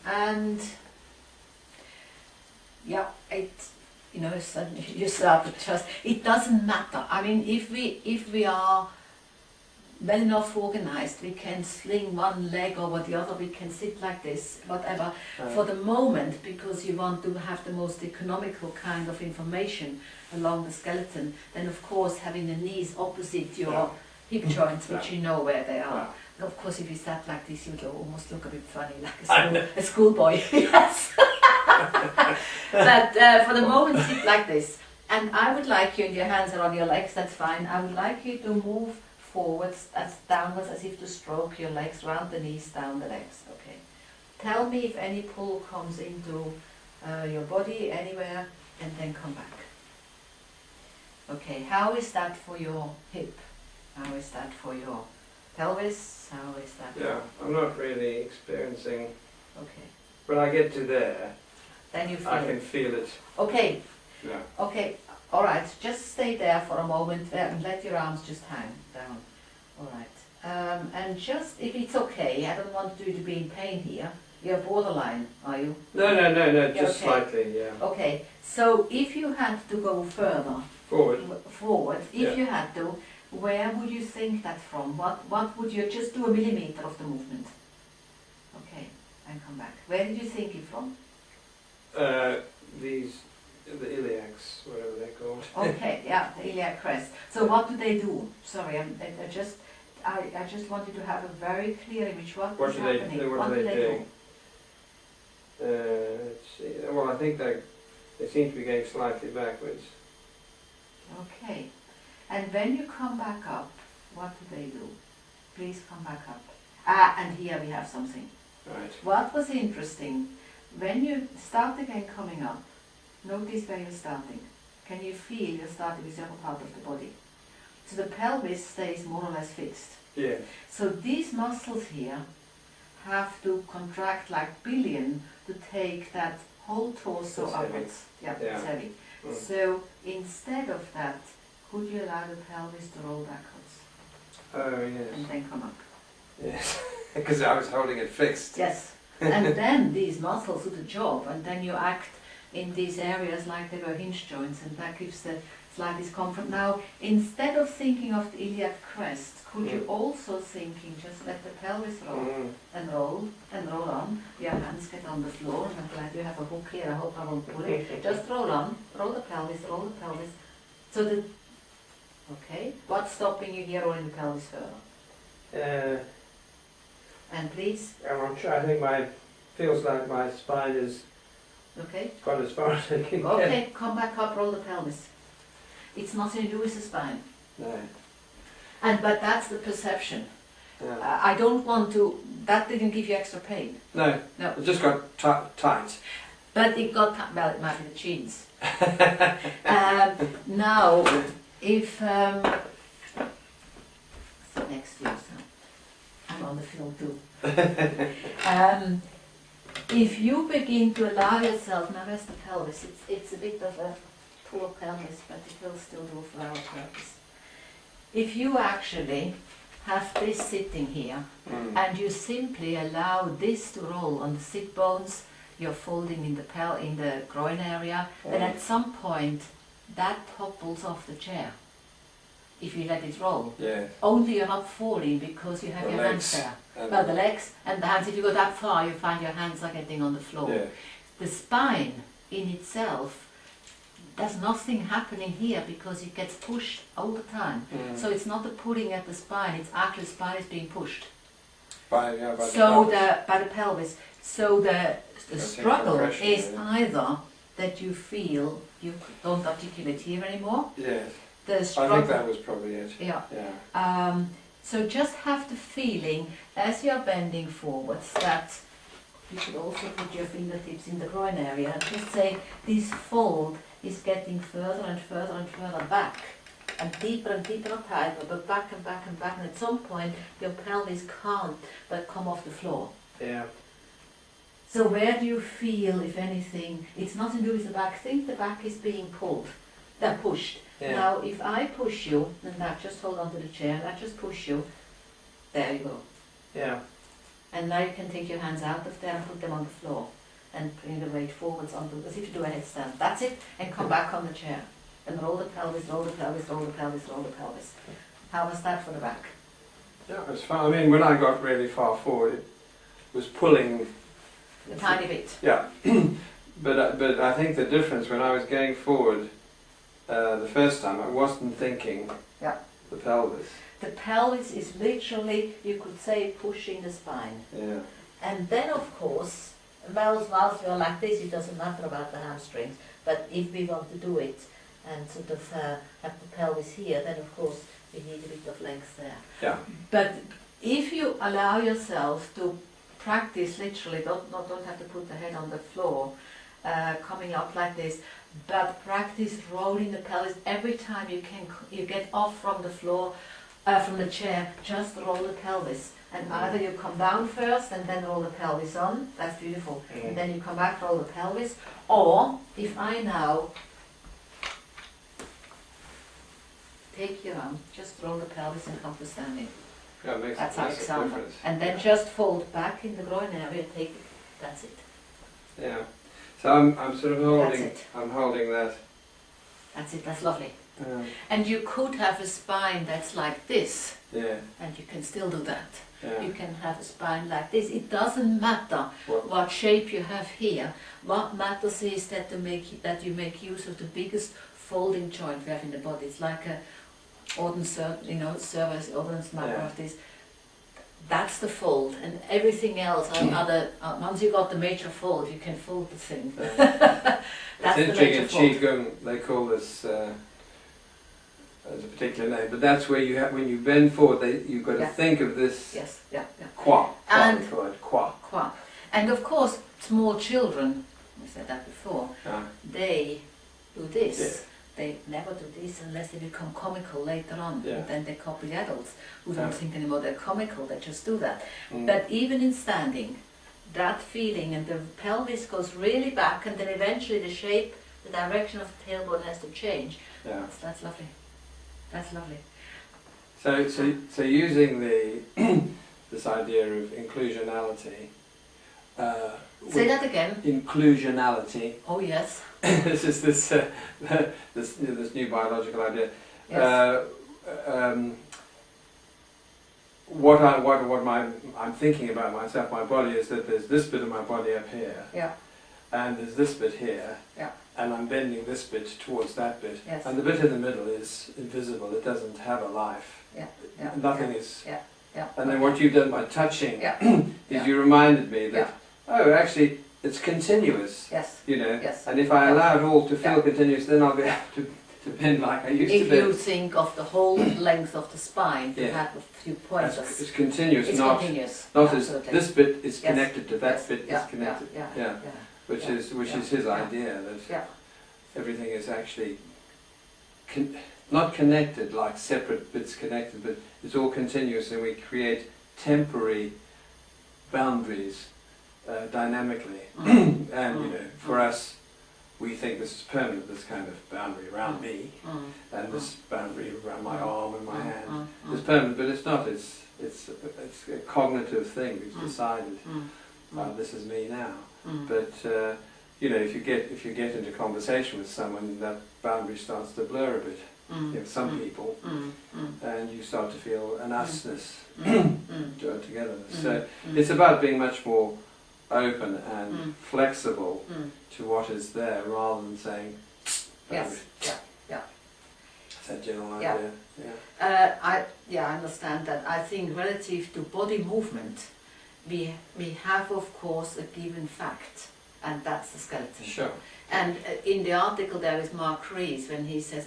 And yeah, you know, suddenly you start to just, it doesn't matter. I mean, if we are well enough organized, we can sling one leg over the other, we can sit like this, whatever, for the moment, because you want to have the most economical kind of information along the skeleton, then of course having the knees opposite your hip joints, which you know where they are. Of course, if you sat like this, you would almost look a bit funny, like a schoolboy. Yes. But for the moment, sit like this. And I would like you, and your hands are on your legs, that's fine. I would like you to move forwards, downwards, as if to stroke your legs, round the knees, down the legs. Okay. Tell me if any pull comes into your body, anywhere, and then come back. Okay, how is that for your hip? How is that for your pelvis? How is that? Yeah, I'm not really experiencing. Okay. When I get to there, then you feel I can feel it. Okay. Yeah. Okay. All right. Just stay there for a moment and let your arms just hang down. All right. And just, if it's okay, I don't want you to be in pain here. You're borderline, are you? No, just okay. slightly, yeah. Okay. So if you had to go further. Forward. If you had to, where would you think that from? What would you just do a millimeter of the movement? Okay, and come back. Where did you think it from? The iliacs, whatever they're called. Okay, yeah, the iliac crest. So what do they do? Sorry, I just wanted to have a very clear image. What is happening? What do they do? Let's see. Well, I think they seem to be going slightly backwards. Okay. And when you come back up, what do they do? Please come back up. And here we have something. Right. What was interesting, when you start again coming up, notice where you're starting. Can you feel you're starting with the upper part of the body? So the pelvis stays more or less fixed. Yeah. So these muscles here have to contract like billion to take that whole torso upwards. Yeah, it's heavy. Mm. So instead of that, could you allow the pelvis to roll backwards? Oh, yes. And then come up. Yes, because I was holding it fixed. Yes. And then these muscles do the job, and then you act in these areas like they were hinge joints, and that gives the slight discomfort. Now, instead of thinking of the iliac crest, could you also thinking just let the pelvis roll and roll and roll on? Your hands get on the floor, and I'm glad you have a hook here. I hope I won't pull it. Just roll on, roll the pelvis, roll the pelvis. So the okay. What's stopping you here rolling the pelvis further? And please. I'm not sure. I think feels like my spine is gone as far as I can get. Okay, come back up, roll the pelvis. It's nothing to do with the spine. No. But that's the perception. Yeah. I don't want to. That didn't give you extra pain. No. No. It just got tight. But it got well. It might be the jeans. Now, if sit next to you, so I'm on the film too. If you begin to allow yourself, now where's the pelvis? It's a bit of a poor pelvis, but it will still do for our purpose. If you actually have this sitting here, and you simply allow this to roll on the sit bones, you're folding in the groin area, then at some point that topples off the chair. If you let it roll. Yeah. Only you're not falling because you have your hands there. Well, the legs and the hands, if you go that far, you find your hands are getting on the floor. Yeah. The spine in itself, there's nothing happening here because it gets pushed all the time. So it's not the pulling at the spine, it's actually the spine is being pushed. By the pelvis. So the struggle is either that you feel you don't articulate here anymore. Yes. The struggle, I think that was probably it. Yeah. So just have the feeling as you're bending forwards that you should also put your fingertips in the groin area and just say this fold is getting further and further and further back and deeper, not tighter, but back and back and back, and at some point your pelvis can't but come off the floor. Yeah. So where do you feel, if anything, it's nothing to do with the back, think the back is being pulled, pushed. Yeah. Now if I push you, and that just hold on to the chair, and I just push you, there you go. Yeah. And now you can take your hands out of there and put them on the floor. And bring the weight forwards onto, as if you do a headstand. That's it, and come back on the chair. And roll the pelvis, roll the pelvis, roll the pelvis, roll the pelvis. How was that for the back? Yeah, it was fun. I mean, when I got really far forward, it was pulling a tiny bit. Yeah, but I think the difference when I was going forward the first time, I wasn't thinking the pelvis. The pelvis is literally, you could say, pushing the spine. Yeah. And then, of course, whilst you're like this, it doesn't matter about the hamstrings. But if we want to do it and sort of have the pelvis here, then of course we need a bit of length there. Yeah. But if you allow yourself to practice literally, don't have to put the head on the floor, coming up like this, but practice rolling the pelvis every time you get off from the floor, from the chair, just roll the pelvis. And either you come down first and then roll the pelvis on, that's beautiful, and then you come back, roll the pelvis, or if I now take your arm, just roll the pelvis and come to standing. Yeah, that's our example. Difference. And then just fold back in the groin area, take it, that's it. Yeah. So I'm sort of holding, I'm holding that. That's it, that's lovely. And you could have a spine that's like this, and you can still do that. You can have a spine like this. It doesn't matter what shape you have here. What matters is that you make use of the biggest folding joint we have in the body. It's like a servus ordens matter of this. That's the fold, and everything else once you got the major fold, you can fold the thing. That's it's interesting in Qigong, they call this as a particular name, but that's where you have, when you bend forward, you've got to think of this qua. And of course, small children, we said that before, they do this. Yeah. They never do this unless they become comical later on. Yeah. Then they copy the adults who don't think anymore they're comical, they just do that. But even in standing, that feeling, and the pelvis goes really back, and then eventually the shape, the direction of the tailbone has to change. Yeah. That's lovely. That's lovely. So using this idea of inclusionality. Say that again. Inclusionality. Oh yes. This is this new biological idea. Yes. What I'm thinking about myself, my body, is that there's this bit of my body up here. Yeah. And there's this bit here. Yeah. And I'm bending this bit towards that bit. Yes. And the bit in the middle is invisible. It doesn't have a life. Yeah. Yeah. Nothing is. Yeah. Yeah. And then what you've done by touching is you reminded me that oh, actually, it's continuous. Yes. You know. Yes. And if I allow it all to feel continuous, then I'll be able to bend like I used to bend. If you think of the whole length of the spine, you have a few points. It's continuous. It's not continuous. Not as this bit is connected to that bit is connected. Yeah. Which is his idea that everything is actually not connected like separate bits connected, but it's all continuous, and we create temporary boundaries dynamically. And you know, for us, we think this is permanent. This kind of boundary around me, and this boundary around my arm and my hand is permanent, but it's not. It's a cognitive thing. We've decided this is me now. But you know, if you get into conversation with someone, that boundary starts to blur a bit. You know, some people, and you start to feel an usness togetherness. So it's about being much more open and flexible to what is there, rather than saying yes, yeah. Is that general idea? I understand that. I think relative to body movement, we have, of course, a given fact, and that's the skeleton. Sure. And in the article there is Mark Rees when he says